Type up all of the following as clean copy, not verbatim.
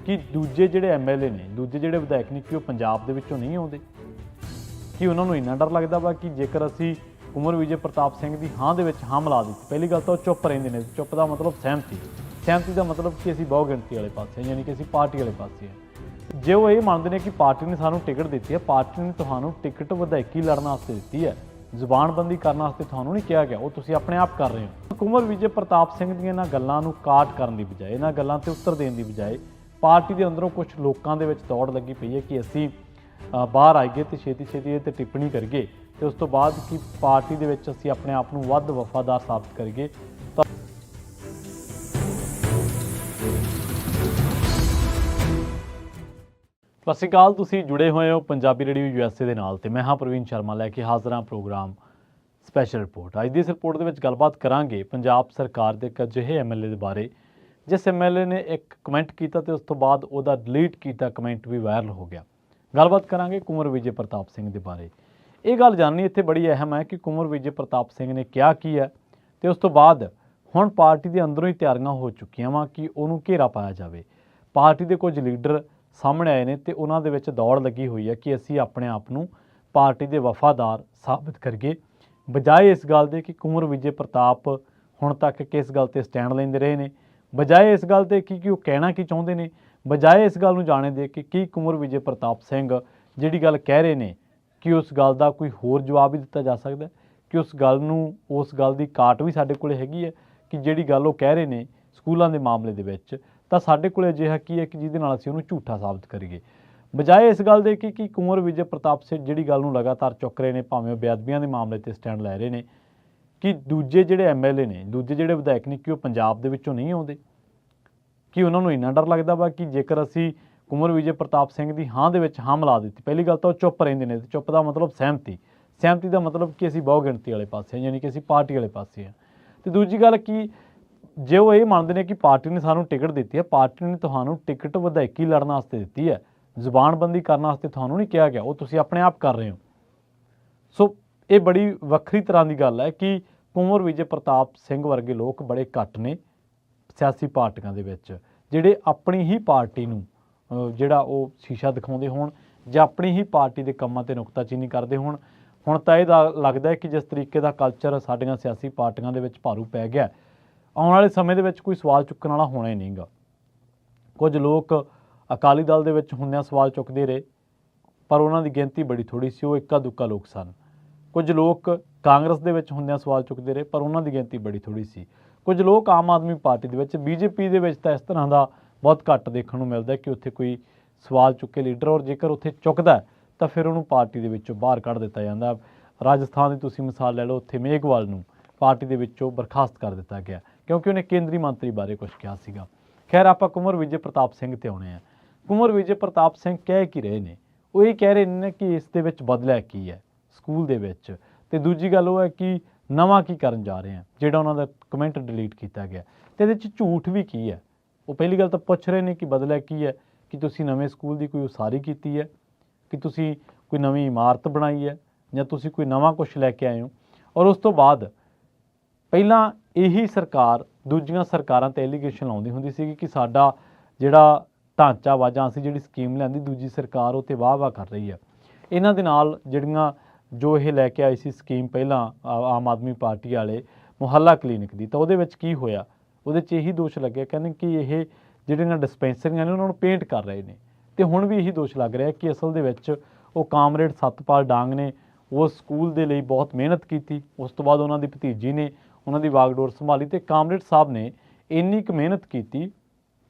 कि दूजे ਜਿਹੜੇ ਐਮਐਲਏ ਨੇ ਦੂਜੇ ਜਿਹੜੇ ਵਿਧਾਇਕ ਨੇ ਕਿ ਉਹ ਪੰਜਾਬ ਦੇ ਵਿੱਚੋਂ ਨਹੀਂ ਆਉਂਦੇ ਕਿ ਉਹਨਾਂ ਨੂੰ ਇੰਨਾ ਡਰ ਲੱਗਦਾ ਵਾ ਕਿ ਜੇਕਰ ਅਸੀਂ ਕੁੰਵਰ ਵਿਜੇ ਪ੍ਰਤਾਪ ਸਿੰਘ ਦੀ ਹਾਂ ਦੇ ਵਿੱਚ ਹਾਂ ਮਿਲਾ ਦਿੱਤੀ ਪਹਿਲੀ ਗੱਲ ਤਾਂ ਉਹ ਚੁੱਪ ਰਹਿੰਦੇ ਨੇ ਚੁੱਪ ਦਾ ਮਤਲਬ ਸਹਿਮਤੀ ਦਾ ਮਤਲਬ ਕਿ ਅਸੀਂ ਬਹੁ ਗਿਣਤੀ ਵਾਲੇ ਪਾਸੇ ਯਾਨੀ ਕਿ ਅਸੀਂ ਪਾਰਟੀ ਵਾਲੇ ਪਾਸੇ ਹਾਂ ਜੇ ਉਹ ਇਹ ਮੰਨਦੇ ਨੇ ਕਿ ਪਾਰਟੀ ਨੇ ਸਾਨੂੰ ਟਿਕਟ ਦਿੱਤੀ ਹੈ ਪਾਰਟੀ ਨੇ ਤੁਹਾਨੂੰ ਟਿਕਟ ਵਿਧਾਇਕੀ ਲੜਨ ਵਾਸਤੇ ਦਿੱਤੀ ਹੈ ਜ਼ੁਬਾਨਬੰਦੀ ਕਰਨ ਵਾਸਤੇ ਤੁਹਾਨੂੰ ਨਹੀਂ ਕਿਹਾ ਗਿਆ ਉਹ ਤੁਸੀਂ ਆਪਣੇ ਆਪ ਕਰ ਰਹੇ ਹੋ ਕੁੰਵਰ ਵਿਜੇ ਪ੍ਰਤਾਪ ਸਿੰਘ ਦੀਆਂ ਇਹਨਾਂ ਗੱਲਾਂ ਨੂੰ ਕਾਟ ਕਰਨ ਦੀ ਬਜਾਏ ਇਹਨਾਂ ਗੱਲਾਂ ਤੇ ਉੱਤਰ ਦੇਣ ਦੀ ਬਜਾਏ ਪਾਰਟੀ ਦੇ ਅੰਦਰੋਂ ਕੁਝ ਲੋਕਾਂ ਦੇ ਵਿੱਚ ਦੌੜ ਲੱਗੀ ਪਈ ਹੈ ਕਿ ਅਸੀਂ ਬਾਹਰ ਆਈਏ ਤੇ ਛੇਤੀ ਇਹ ਤੇ ਟਿੱਪਣੀ ਕਰੀਏ ਤੇ ਉਸ ਤੋਂ ਬਾਅਦ ਕਿ ਪਾਰਟੀ ਦੇ ਵਿੱਚ ਅਸੀਂ ਆਪਣੇ ਆਪ ਨੂੰ ਵੱਧ ਵਫਾਦਾਰ ਸਾਬਤ ਕਰੀਏ ਤਾਂ ਸਤਿ ਸ਼੍ਰੀ ਅਕਾਲ ਤੁਸੀਂ ਜੁੜੇ ਹੋਏ ਹੋ ਪੰਜਾਬੀ ਰੇਡੀਓ USA ਦੇ ਨਾਲ ਤੇ ਮੈਂ ਹਾਂ ਪ੍ਰਵੀਨ ਸ਼ਰਮਾ ਲੈ ਕੇ ਹਾਜ਼ਰ ਹਾਂ ਪ੍ਰੋਗਰਾਮ ਸਪੈਸ਼ਲ ਰਿਪੋਰਟ ਅੱਜ ਦੀ ਇਸ ਰਿਪੋਰਟ ਦੇ ਵਿੱਚ ਗੱਲਬਾਤ ਕਰਾਂਗੇ ਪੰਜਾਬ ਸਰਕਾਰ ਦੇ ਇੱਕ ਅਜਿਹੇ ਐਮਐਲਏ ਦੇ ਬਾਰੇ ਜਿਸ ਐਮਐਲਏ ਨੇ ਇੱਕ ਕਮੈਂਟ ਕੀਤਾ ਤੇ ਉਸ ਤੋਂ ਬਾਅਦ ਉਹਦਾ ਡਿਲੀਟ ਕੀਤਾ ਕਮੈਂਟ ਵੀ ਵਾਇਰਲ ਹੋ ਗਿਆ ਗੱਲਬਾਤ ਕਰਾਂਗੇ ਕੁੰਵਰ ਵਿਜੇ ਪ੍ਰਤਾਪ ਸਿੰਘ ਦੇ ਬਾਰੇ ਇਹ ਗੱਲ ਜਾਣਨੀ ਇੱਥੇ ਬੜੀ ਅਹਿਮ ਹੈ ਕਿ ਕੁੰਵਰ ਵਿਜੇ ਪ੍ਰਤਾਪ ਸਿੰਘ ਨੇ ਕਿਹਾ ਕੀ ਹੈ ਤੇ ਉਸ ਤੋਂ ਬਾਅਦ ਹੁਣ ਪਾਰਟੀ ਦੇ ਅੰਦਰੋਂ ਹੀ ਤਿਆਰੀਆਂ ਹੋ ਚੁੱਕੀਆਂ ਵਾ ਕਿ ਉਹਨੂੰ ਘੇਰਾ ਪਾਇਆ ਜਾਵੇ ਪਾਰਟੀ ਦੇ ਕੁਝ ਲੀਡਰ ਸਾਹਮਣੇ ਆਏ ਨੇ ਤੇ ਉਹਨਾਂ ਦੇ ਵਿੱਚ ਦੌੜ ਲੱਗੀ ਹੋਈ ਹੈ ਕਿ ਅਸੀਂ ਆਪਣੇ ਆਪ ਨੂੰ ਪਾਰਟੀ ਦੇ ਵਫਾਦਾਰ ਸਾਬਤ ਕਰੀਏ ਬਜਾਏ ਇਸ ਗੱਲ ਦੇ ਕਿ ਕੁੰਵਰ ਵਿਜੇ ਪ੍ਰਤਾਪ ਹੁਣ ਤੱਕ ਕਿਸ ਗੱਲ ਤੇ ਸਟੈਂਡ ਲੈਂਦੇ ਰਹੇ ਨੇ ਬਜਾਏ ਇਸ ਗੱਲ ਤੇ ਕਿ ਉਹ ਕਹਿਣਾ ਕੀ ਚਾਹੁੰਦੇ ਨੇ ਬਜਾਏ ਇਸ ਗੱਲ ਨੂੰ ਜਾਣੇ ਦੇ ਕਿ ਕੀ ਕੁੰਵਰ ਵਿਜੇ ਪ੍ਰਤਾਪ ਸਿੰਘ ਜਿਹੜੀ ਗੱਲ ਕਹਿ ਰਹੇ ਨੇ ਕਿ ਉਸ ਗੱਲ ਦਾ ਕੋਈ ਹੋਰ ਜਵਾਬ ਵੀ ਦਿੱਤਾ ਜਾ ਸਕਦਾ ਕਿ ਉਸ ਗੱਲ ਦੀ ਕਾਟ ਵੀ ਸਾਡੇ ਕੋਲ ਹੈਗੀ ਹੈ ਕਿ ਜਿਹੜੀ ਗੱਲ ਉਹ ਕਹਿ ਰਹੇ ਨੇ ਸਕੂਲਾਂ ਦੇ ਮਾਮਲੇ ਦੇ ਵਿੱਚ ਤਾਂ ਸਾਡੇ ਕੋਲ ਅਜਿਹਾ ਕੀ ਹੈ ਕਿ ਜਿਹਦੇ ਨਾਲ ਅਸੀਂ ਉਹਨੂੰ ਝੂਠਾ ਸਾਬਤ ਕਰੀਏ ਬਜਾਏ ਇਸ ਗੱਲ ਦੇ ਕਿ ਕੁੰਵਰ ਵਿਜੇ ਪ੍ਰਤਾਪ ਸਿੰਘ ਜਿਹੜੀ ਗੱਲ ਨੂੰ ਲਗਾਤਾਰ ਚੁੱਕ ਰਹੇ ਨੇ ਭਾਵੇਂ ਉਹ ਬੇਅਦਬੀਆਂ ਦੇ ਮਾਮਲੇ ਤੇ ਸਟੈਂਡ ਲੈ ਰਹੇ ਨੇ ਕਿ ਦੂਜੇ ਜਿਹੜੇ ਐਮਐਲਏ ਨੇ ਦੂਜੇ ਜਿਹੜੇ ਵਿਧਾਇਕ ਨੇ ਕਿ ਉਹ ਪੰਜਾਬ ਦੇ ਵਿੱਚੋਂ ਨਹੀਂ ਆਉਂਦੇ ਕਿ ਉਹਨਾਂ ਨੂੰ ਇੰਨਾ ਡਰ ਲੱਗਦਾ ਵਾ ਕਿ ਜੇਕਰ ਅਸੀਂ ਕੁੰਵਰ ਵਿਜੇ ਪ੍ਰਤਾਪ ਸਿੰਘ ਦੀ ਹਾਂ ਦੇ ਵਿੱਚ ਹਾਂ ਮਿਲਾ ਦਿੱਤੀ ਪਹਿਲੀ ਗੱਲ ਤਾਂ ਉਹ ਚੁੱਪ ਰਹਿੰਦੇ ਨੇ ਚੁੱਪ ਦਾ ਮਤਲਬ ਸਹਿਮਤੀ ਦਾ ਮਤਲਬ ਕਿ ਅਸੀਂ ਬਹੁ ਗਿਣਤੀ ਵਾਲੇ ਪਾਸੇ ਯਾਨੀ ਕਿ ਅਸੀਂ ਪਾਰਟੀ ਵਾਲੇ ਪਾਸੇ ਹਾਂ ਤੇ ਦੂਜੀ ਗੱਲ ਕਿ ਜੇ ਉਹ ਇਹ ਮੰਨਦੇ ਨੇ ਕਿ ਪਾਰਟੀ ਨੇ ਸਾਨੂੰ ਟਿਕਟ ਦਿੱਤੀ ਹੈ ਪਾਰਟੀ ਨੇ ਤੁਹਾਨੂੰ ਟਿਕਟ ਵਿਧਾਇਕੀ ਲੜਨ ਵਾਸਤੇ ਦਿੱਤੀ ਹੈ ਜ਼ੁਬਾਨਬੰਦੀ ਕਰਨ ਵਾਸਤੇ ਤੁਹਾਨੂੰ ਨਹੀਂ ਕਿਹਾ ਗਿਆ ਉਹ ਤੁਸੀਂ ਆਪਣੇ ਆਪ ਕਰ ਰਹੇ ਹੋ ਸੋ ਇਹ ਬੜੀ ਵੱਖਰੀ ਤਰ੍ਹਾਂ ਦੀ ਗੱਲ ਹੈ ਕਿ ਕੁੰਵਰ ਵਿਜੇ ਪ੍ਰਤਾਪ ਸਿੰਘ ਵਰਗੇ ਲੋਕ ਬੜੇ ਘੱਟ ਨੇ ਸਿਆਸੀ ਪਾਰਟੀਆਂ ਦੇ ਵਿੱਚ ਜਿਹੜੇ ਆਪਣੀ ਹੀ ਪਾਰਟੀ ਨੂੰ ਜਿਹੜਾ ਉਹ ਸ਼ੀਸ਼ਾ ਦਿਖਾਉਂਦੇ ਹੋਣ ਜਾਂ ਆਪਣੀ ਹੀ ਪਾਰਟੀ ਦੇ ਕੰਮਾਂ ਤੇ ਨੁਕਤਾਚੀਨੀ ਕਰਦੇ ਹੋਣ ਹੁਣ ਤਾਂ ਇਹ ਲੱਗਦਾ ਹੈ ਕਿ ਜਿਸ ਤਰੀਕੇ ਦਾ ਕਲਚਰ ਸਾਡੀਆਂ ਸਿਆਸੀ ਪਾਰਟੀਆਂ ਦੇ ਵਿੱਚ ਭਾਰੂ ਪੈ ਗਿਆ ਆਉਣ ਵਾਲੇ ਸਮੇਂ ਦੇ ਵਿੱਚ ਕੋਈ ਸਵਾਲ ਚੁੱਕਣ ਵਾਲਾ ਹੋਣਾ ਹੀ ਨਹੀਂਗਾ ਕੁਝ ਲੋਕ ਅਕਾਲੀ ਦਲ ਦੇ ਵਿੱਚ ਹੁੰਦਿਆਂ ਸਵਾਲ ਚੁੱਕਦੇ ਰਹੇ ਪਰ ਉਹਨਾਂ ਦੀ ਗਿਣਤੀ ਬੜੀ ਥੋੜ੍ਹੀ ਸੀ ਉਹ ਇੱਕਾ ਦੁੱਕਾ ਲੋਕ ਸਨ ਕੁਝ ਲੋਕ ਕਾਂਗਰਸ ਦੇ ਵਿੱਚ ਹੁੰਦਿਆਂ ਸਵਾਲ ਚੁੱਕਦੇ ਰਹੇ ਪਰ ਉਹਨਾਂ ਦੀ ਗਿਣਤੀ ਬੜੀ ਥੋੜ੍ਹੀ ਸੀ ਕੁਝ ਲੋਕ ਆਮ ਆਦਮੀ ਪਾਰਟੀ ਦੇ ਵਿੱਚ BJP ਦੇ ਵਿੱਚ ਤਾਂ ਇਸ ਤਰ੍ਹਾਂ ਦਾ ਬਹੁਤ ਘੱਟ ਦੇਖਣ ਨੂੰ ਮਿਲਦਾ ਕਿ ਉੱਥੇ ਕੋਈ ਸਵਾਲ ਚੁੱਕੇ ਲੀਡਰ ਔਰ ਜੇਕਰ ਉੱਥੇ ਚੁੱਕਦਾ ਤਾਂ ਫਿਰ ਉਹਨੂੰ ਪਾਰਟੀ ਦੇ ਵਿੱਚੋਂ ਬਾਹਰ ਕੱਢ ਦਿੱਤਾ ਜਾਂਦਾ ਰਾਜਸਥਾਨ ਦੀ ਤੁਸੀਂ ਮਿਸਾਲ ਲੈ ਲਓ ਉੱਥੇ ਮੇਘਵਾਲ ਨੂੰ ਪਾਰਟੀ ਦੇ ਵਿੱਚੋਂ ਬਰਖਾਸਤ ਕਰ ਦਿੱਤਾ ਗਿਆ ਕਿਉਂਕਿ ਉਹਨੇ ਕੇਂਦਰੀ ਮੰਤਰੀ ਬਾਰੇ ਕੁਝ ਕਿਹਾ ਸੀਗਾ ਖੈਰ ਆਪਾਂ ਕੁੰਵਰ ਵਿਜੇ ਪ੍ਰਤਾਪ ਸਿੰਘ ਤੇ ਆਉਣੇ ਆ ਕੁੰਵਰ ਵਿਜੇ ਪ੍ਰਤਾਪ ਸਿੰਘ ਕਹਿ ਕੀ ਰਹੇ ਨੇ ਉਹ ਇਹ ਕਹਿ ਰਹੇ ਨੇ ਕਿ ਇਸ ਦੇ ਵਿੱਚ ਬਦਲਿਆ ਕੀ ਹੈ ਸਕੂਲ ਦੇ ਵਿੱਚ ਤੇ ਦੂਜੀ ਗੱਲ ਉਹ ਹੈ ਕਿ ਨਵਾਂ ਕੀ ਕਰਨ ਜਾ ਰਹੇ ਆ ਜਿਹੜਾ ਉਹਨਾਂ ਦਾ ਕਮੈਂਟ ਡਿਲੀਟ ਕੀਤਾ ਗਿਆ ਤੇ ਇਹਦੇ 'ਚ ਝੂਠ ਵੀ ਕੀ ਹੈ ਉਹ ਪਹਿਲੀ ਗੱਲ ਤਾਂ ਪੁੱਛ ਰਹੇ ਨੇ ਕਿ ਬਦਲਿਆ ਕੀ ਹੈ ਕਿ ਤੁਸੀਂ ਨਵੇਂ ਸਕੂਲ ਦੀ ਕੋਈ ਉਸਾਰੀ ਕੀਤੀ ਹੈ ਕਿ ਤੁਸੀਂ ਕੋਈ ਨਵੀਂ ਇਮਾਰਤ ਬਣਾਈ ਹੈ ਜਾਂ ਤੁਸੀਂ ਕੋਈ ਨਵਾਂ ਕੁਝ ਲੈ ਕੇ ਆਏ ਹੋ ਔਰ ਉਸ ਤੋਂ ਬਾਅਦ ਪਹਿਲਾਂ ਇਹੀ ਸਰਕਾਰ ਦੂਜੀਆਂ ਸਰਕਾਰਾਂ 'ਤੇ ਐਲੀਗੇਸ਼ਨ ਲਾਉਂਦੀ ਹੁੰਦੀ ਸੀ ਕਿ ਸਾਡਾ ਜਿਹੜਾ ਢਾਂਚਾ ਵਾ ਜਾਂ ਅਸੀਂ ਜਿਹੜੀ ਸਕੀਮ ਲਿਆਂਦੀ ਦੂਜੀ ਸਰਕਾਰ ਉਹ 'ਤੇ ਵਾਹ ਕਰ ਰਹੀ ਹੈ ਇਹਨਾਂ ਦੇ ਨਾਲ ਜਿਹੜੀਆਂ ਜੋ ਇਹ ਲੈ ਕੇ ਆਈ ਸੀ ਸਕੀਮ ਪਹਿਲਾਂ ਆਮ ਆਦਮੀ ਪਾਰਟੀ ਵਾਲੇ ਮੁਹੱਲਾ ਕਲੀਨਿਕ ਦੀ ਤਾਂ ਉਹਦੇ ਵਿੱਚ ਕੀ ਹੋਇਆ ਉਹਦੇ 'ਚ ਇਹੀ ਦੋਸ਼ ਲੱਗਿਆ ਕਹਿੰਦੇ ਕਿ ਇਹ ਜਿਹੜੀਆਂ ਡਿਸਪੈਂਸਰੀਆਂ ਨੇ ਉਹਨਾਂ ਨੂੰ ਪੇਂਟ ਕਰ ਰਹੇ ਨੇ ਤੇ ਹੁਣ ਵੀ ਇਹੀ ਦੋਸ਼ ਲੱਗ ਰਿਹਾ ਕਿ ਅਸਲ ਦੇ ਵਿੱਚ ਉਹ ਕਾਮਰੇਡ ਸਤਪਾਲ ਡਾਂਗ ਨੇ ਉਸ ਸਕੂਲ ਦੇ ਲਈ ਬਹੁਤ ਮਿਹਨਤ ਕੀਤੀ ਉਸ ਤੋਂ ਬਾਅਦ ਉਹਨਾਂ ਦੀ ਭਤੀਜੀ ਨੇ ਉਹਨਾਂ ਦੀ ਵਾਗਡੋਰ ਸੰਭਾਲੀ ਤੇ ਕਾਮਰੇਡ ਸਾਹਿਬ ਨੇ ਇੰਨੀ ਕੁ ਮਿਹਨਤ ਕੀਤੀ